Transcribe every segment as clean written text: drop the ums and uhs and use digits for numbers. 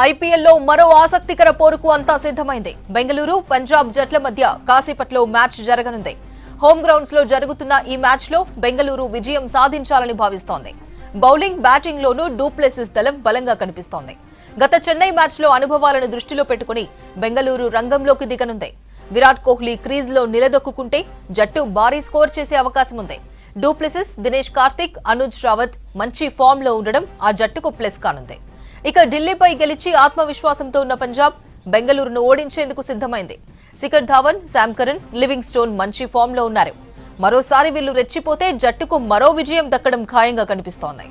ఐపీఎల్లో మరో ఆసక్తికర పోరుకు అంతా సిద్ధమైంది. బెంగళూరు పంజాబ్ జట్ల మధ్య కాసేపట్లో మ్యాచ్ జరగనుంది. హోమ్ గ్రౌండ్స్ లో జరుగుతున్న ఈ మ్యాచ్ లో బెంగళూరు విజయం సాధించాలని భావిస్తోంది. బౌలింగ్, బ్యాటింగ్ లోనూ డూప్లెసిస్ దళం బలంగా కనిపిస్తోంది. గత చెన్నై మ్యాచ్ లో అనుభవాలను దృష్టిలో పెట్టుకుని బెంగళూరు రంగంలోకి దిగనుంది. విరాట్ కోహ్లీ క్రీజ్ లో నిలదొక్కుంటే జట్టు భారీ స్కోర్ చేసే అవకాశం ఉంది. డూప్లెసిస్, దినేష్ కార్తిక్, అనుజ్ రావత్ మంచి ఫామ్ లో ఉండడం ఆ జట్టుకు ప్లస్ కానుంది. ఇక ఢిల్లీపై గెలిచి ఆత్మవిశ్వాసంతో ఉన్న పంజాబ్ బెంగళూరును ఓడించేందుకు సిద్ధమైంది. Shikhar Dhawan, Sam Curran, living stone మంచి ఫామ్ లో ఉన్నారు. మరోసారి వీళ్లు రెచ్చిపోతే జట్టుకు మరో విజయం దక్కడం ఖాయంగా కనిపిస్తోంది.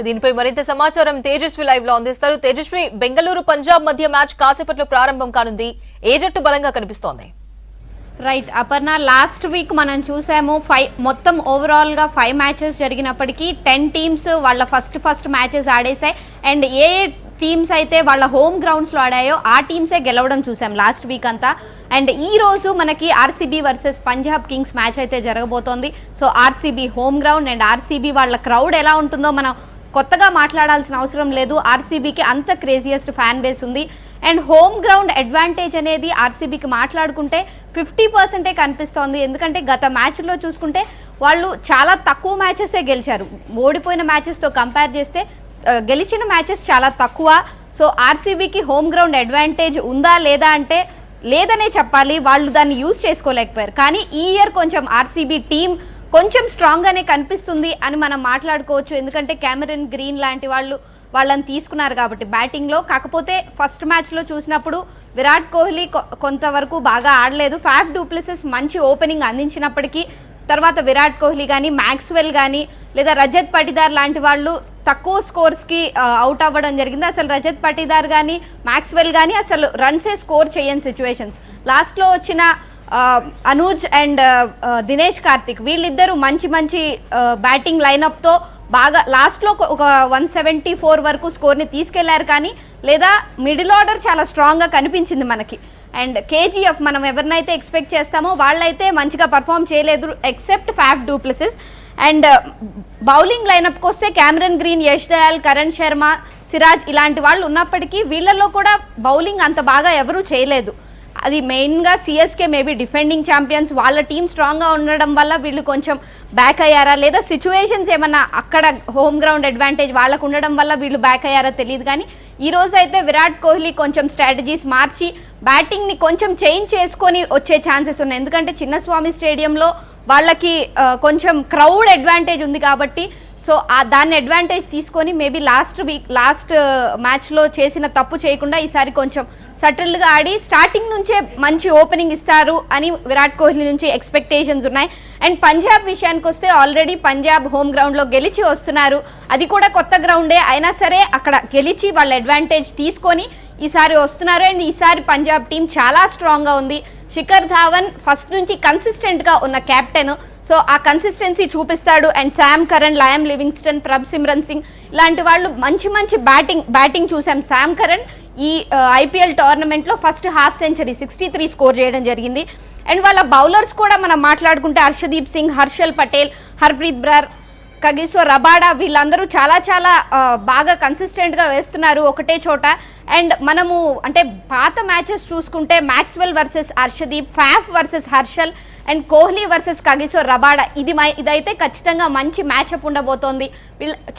దీనిపై మరింత సమాచారం తేజస్వి లైవ్ లో అందిస్తారు. తేజస్వి, బెంగళూరు పంజాబ్ మధ్య మ్యాచ్ కాసేపట్లో ప్రారంభం కానుంది. ఏ జట్టు బలంగా కనిపిస్తోంది? రైట్ అపర్ణ, లాస్ట్ వీక్ మనం చూసాము మొత్తం ఓవరాల్గా 5 మ్యాచెస్ జరిగినప్పటికీ 10 టీమ్స్ వాళ్ళ ఫస్ట్ మ్యాచెస్ ఆడేశాయి. అండ్ ఏ టీమ్స్ అయితే వాళ్ళ హోమ్ గ్రౌండ్స్లో ఆడాయో ఆ టీమ్సే గెలవడం చూసాం లాస్ట్ వీక్ అంతా. అండ్ ఈ రోజు మనకి RCB versus Punjab Kings match అయితే జరగబోతోంది. So RCB home ground and RCB వాళ్ళ క్రౌడ్ ఎలా ఉంటుందో మనం కొత్తగా మాట్లాడాల్సిన అవసరం లేదు. ఆర్సీబీకి అంత క్రేజియస్ట్ ఫ్యాన్ బేస్ ఉంది. అండ్ హోమ్ గ్రౌండ్ అడ్వాంటేజ్ అనేది ఆర్సీబీకి మాట్లాడుకుంటే 50% కనిపిస్తోంది. ఎందుకంటే గత మ్యాచ్లో చూసుకుంటే వాళ్ళు చాలా తక్కువ మ్యాచెసే గెలిచారు. ఓడిపోయిన మ్యాచెస్తో కంపేర్ చేస్తే గెలిచిన మ్యాచెస్ చాలా తక్కువ. సో ఆర్సీబీకి హోమ్ గ్రౌండ్ అడ్వాంటేజ్ ఉందా లేదా అంటే లేదనే చెప్పాలి. వాళ్ళు దాన్ని యూజ్ చేసుకోలేకపోయారు. కానీ ఈ ఇయర్ కొంచెం ఆర్సీబీ టీం కొంచెం స్ట్రాంగ్గానే కనిపిస్తుంది అని మనం మాట్లాడుకోవచ్చు. ఎందుకంటే కెమెరన్ గ్రీన్ లాంటి వాళ్ళని తీసుకున్నారు కాబట్టి బ్యాటింగ్లో. కాకపోతే ఫస్ట్ మ్యాచ్లో చూసినప్పుడు విరాట్ కోహ్లీ కొంతవరకు బాగా ఆడలేదు. ఫ్యాఫ్ డూప్లెసిస్ మంచి ఓపెనింగ్ అందించినప్పటికీ తర్వాత విరాట్ కోహ్లీ కానీ, మ్యాక్స్వెల్ కానీ లేదా రజత్ పటిదార్ లాంటి వాళ్ళు తక్కువ స్కోర్స్కి అవుట్ అవ్వడం జరిగింది. అసలు రజత్ పటిదార్ కానీ, మ్యాక్స్వెల్ కానీ అసలు రన్సే స్కోర్ చేయని సిచ్యువేషన్స్. లాస్ట్లో వచ్చిన అనూజ్ అండ్ దినేష్ కార్తిక్ వీళ్ళిద్దరూ మంచి బ్యాటింగ్ లైనప్తో బాగా లాస్ట్లో ఒక 174 వరకు స్కోర్ని తీసుకెళ్లారు. కానీ లేదా మిడిల్ ఆర్డర్ చాలా స్ట్రాంగ్గా కనిపించింది మనకి. అండ్ కేజీఎఫ్ మనం ఎవరినైతే ఎక్స్పెక్ట్ చేస్తామో వాళ్ళైతే మంచిగా పర్ఫామ్ చేయలేదు except Faf du Plessis. And bowling లైనప్కి వస్తే కెమెరన్ గ్రీన్, యష్ దయాల్, కరణ్ శర్మ, సిరాజ్ ఇలాంటి వాళ్ళు ఉన్నప్పటికీ వీళ్ళల్లో కూడా బౌలింగ్ అంత బాగా ఎవరూ చేయలేదు. అది మెయిన్గా సిఎస్కే మేబీ డిఫెండింగ్ ఛాంపియన్స్, వాళ్ళ టీం స్ట్రాంగ్గా ఉండడం వల్ల వీళ్ళు కొంచెం బ్యాక్ అయ్యారా లేదా సిచ్యువేషన్స్ ఏమన్నా అక్కడ హోమ్ గ్రౌండ్ అడ్వాంటేజ్ వాళ్ళకు ఉండడం వల్ల వీళ్ళు బ్యాక్ అయ్యారా తెలియదు. కానీ ఈ రోజు అయితే విరాట్ కోహ్లీ కొంచెం స్ట్రాటజీస్ మార్చి బ్యాటింగ్ని కొంచెం చేంజ్ చేసుకొని వచ్చే ఛాన్సెస్ ఉన్నాయి. ఎందుకంటే చిన్నస్వామి స్టేడియంలో వాళ్ళకి కొంచెం క్రౌడ్ అడ్వాంటేజ్ ఉంది కాబట్టి సో దాన్ని అడ్వాంటేజ్ తీసుకొని మేబీ లాస్ట్ మ్యాచ్లో చేసిన తప్పు చేయకుండా ఈసారి కొంచెం సటిల్గా ఆడి స్టార్టింగ్ నుంచే మంచి ఓపెనింగ్ ఇస్తారు అని విరాట్ కోహ్లీ నుంచి ఎక్స్పెక్టేషన్స్ ఉన్నాయి. అండ్ పంజాబ్ విషయానికి వస్తే ఆల్రెడీ పంజాబ్ హోమ్ గ్రౌండ్లో గెలిచి వస్తున్నారు. అది కూడా కొత్త గ్రౌండే అయినా సరే అక్కడ గెలిచి వాళ్ళ అడ్వాంటేజ్ తీసుకొని ఈసారి వస్తున్నారు. అండ్ ఈసారి పంజాబ్ టీం చాలా స్ట్రాంగ్గా ఉంది. శిఖర్ ధావన్ ఫస్ట్ నుంచి కన్సిస్టెంట్గా ఉన్న కెప్టెన్. సో ఆ కన్సిస్టెన్సీ చూపిస్తాడు. And Sam Curran, Liam Livingstone, Prabhsimran Singh ఇలాంటి వాళ్ళు మంచి బ్యాటింగ్ చూసాం. శామ్ కరణ్ ఈ ఐపీఎల్ టోర్నమెంట్లో ఫస్ట్ హాఫ్ సెంచరీ 63 స్కోర్ చేయడం జరిగింది. అండ్ వాళ్ళ బౌలర్స్ కూడా మనం మాట్లాడుకుంటే హర్షదీప్ సింగ్, హర్షల్ పటేల్, హర్ప్రీత్ బ్రార్, కగిసో రబాడా వీళ్ళందరూ చాలా బాగా కన్సిస్టెంట్గా వేస్తున్నారు ఒకటే చోట. అండ్ మనము అంటే పాత మ్యాచెస్ చూసుకుంటే Maxwell versus Harshdeep, ఫ్యాఫ్ versus Harshal and Kohli versus Kagiso Rabada ఇదైతే ఖచ్చితంగా మంచి మ్యాచ్అప్ ఉండబోతోంది.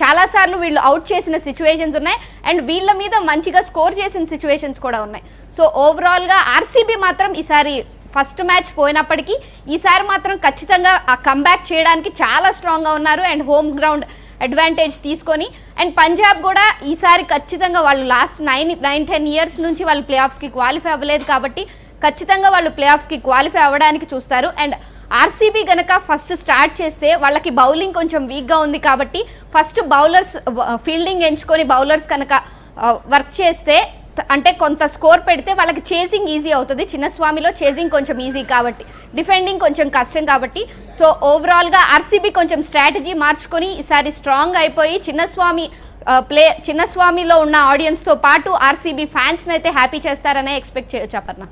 చాలాసార్లు వీళ్ళు అవుట్ చేసిన సిచ్యువేషన్స్ ఉన్నాయి. అండ్ వీళ్ళ మీద మంచిగా స్కోర్ చేసిన సిచ్యువేషన్స్ కూడా ఉన్నాయి. సో ఓవరాల్గా ఆర్సీబీ మాత్రం ఈసారి ఫస్ట్ మ్యాచ్ పోయినప్పటికీ ఈసారి మాత్రం ఖచ్చితంగా ఆ కంబ్యాక్ చేయడానికి చాలా స్ట్రాంగ్గా ఉన్నారు. అండ్ హోమ్ గ్రౌండ్ అడ్వాంటేజ్ తీసుకొని అండ్ పంజాబ్ కూడా ఈసారి ఖచ్చితంగా వాళ్ళు లాస్ట్ 9-10 ఇయర్స్ నుంచి వాళ్ళు ప్లే ఆఫ్స్కి క్వాలిఫై అవ్వలేదు కాబట్టి ఖచ్చితంగా వాళ్ళు ప్లే ఆఫ్స్కి క్వాలిఫై అవ్వడానికి చూస్తారు. అండ్ ఆర్సీబీ గనక ఫస్ట్ స్టార్ట్ చేస్తే వాళ్ళకి బౌలింగ్ కొంచెం వీక్గా ఉంది కాబట్టి ఫస్ట్ బౌలర్స్ ఫీల్డింగ్ ఎంచుకొని బౌలర్స్ కనుక వర్క్ చేస్తే అంటే కొంత స్కోర్ పెడితే వాళ్ళకి చేసింగ్ ఈజీ అవుతుంది. చిన్నస్వామిలో చేసింగ్ కొంచెం ఈజీ కాబట్టి డిఫెండింగ్ కొంచెం కష్టం కాబట్టి సో ఓవరాల్గా ఆర్సీబీ కొంచెం స్ట్రాటజీ మార్చుకొని ఈసారి స్ట్రాంగ్ అయిపోయి చిన్నస్వామిలో ఉన్న ఆడియన్స్తో పాటు ఆర్సీబీ ఫ్యాన్స్ని అయితే హ్యాపీ చేస్తారనే ఎక్స్పెక్ట్ చేయొచ్చు అపర్ణ.